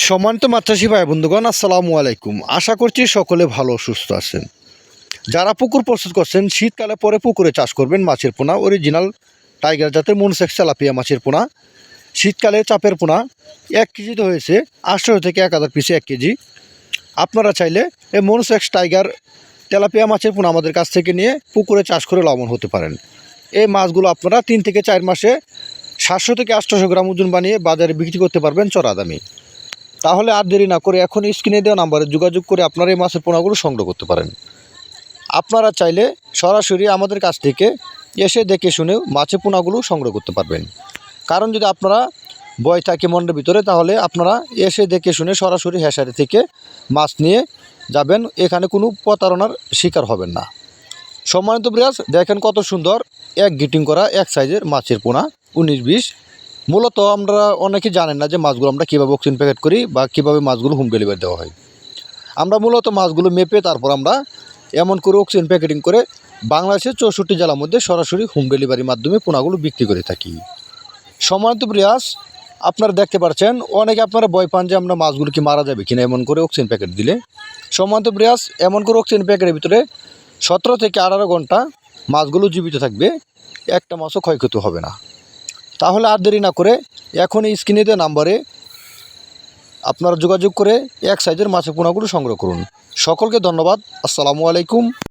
সম্মানিত মাছচাষী ভাই বন্ধুগণ, আসসালামু আলাইকুম। আশা করছি সকলে ভালো সুস্থ আছেন। যারা পুকুর প্রস্তুত করছেন, শীতকালে পরে পুকুরে চাষ করবেন মাছের পোনা, অরিজিনাল টাইগার জাতের মনসেক্স তেলাপিয়া মাছের পোনা। শীতকালে চাপের পোনা 1 কেজিতে হয়েছে 800 থেকে 1000 পিসে 1 কেজি। আপনারা চাইলে এই মনসেক্স টাইগার তেলাপিয়া মাছের পোনা আমাদের কাছ থেকে নিয়ে পুকুরে চাষ করে লাভবান হতে পারেন। এই মাছগুলো আপনারা 3 থেকে 4 মাসে 700 থেকে 800 গ্রাম ওজন বানিয়ে বাজারে বিক্রি করতে পারবেন চড়া দামে। তাহলে আর দেরি না করে এখন স্ক্রিনে দেওয়া নাম্বারে যোগাযোগ করে আপনারা এই মাছের পোনাগুলো সংগ্রহ করতে পারেন। আপনারা চাইলে সরাসরি আমাদের কাছ থেকে এসে দেখে শুনে মাছের পোনাগুলো সংগ্রহ করতে পারবেন। কারণ যদি আপনারা ভয় থাকে মনের ভিতরে, তাহলে আপনারা এসে দেখে শুনে সরাসরি হ্যাচারি থেকে মাছ নিয়ে যাবেন, এখানে কোনো প্রতারণার শিকার হবেন না। সম্মানিত ভিউয়ার্স, দেখেন কত সুন্দর এক গিটিং করা এক সাইজের মাছের পোনা 19-20। মূলত আমরা অনেকেই জানেন না যে মাছগুলো আমরা কীভাবে অক্সিজেন প্যাকেট করি বা কীভাবে মাছগুলো হোম ডেলিভারি দেওয়া হয়। আমরা মূলত মাছগুলো মেপে তারপর আমরা এমন করে অক্সিজেন প্যাকেটিং করে বাংলাদেশের 64 জেলার মধ্যে সরাসরি হোম ডেলিভারির মাধ্যমে পোনাগুলো বিক্রি করে থাকি। সম্মানিত ভিউয়ার্স, আপনারা দেখতে পাচ্ছেন অনেকে আপনারা ভয় পান যে আমরা মাছগুলো কি মারা যাবে কিনা এমন করে অক্সিজেন প্যাকেট দিলে। সম্মানিত ভিউয়ার্স, এমন করে অক্সিজেন প্যাকেটের ভিতরে 17 থেকে 18 ঘন্টা মাছগুলো জীবিত থাকবে, একটা মাছও ক্ষয়ক্ষতি হবে না। তাহলে আর দেরি না করে এখন এই স্ক্রিনে দেওয়া নাম্বারে আপনারা যোগাযোগ করে এক সাইজের মাছের পোনাগুলো সংগ্রহ করুন। সকলকে ধন্যবাদ। আসসালামু আলাইকুম।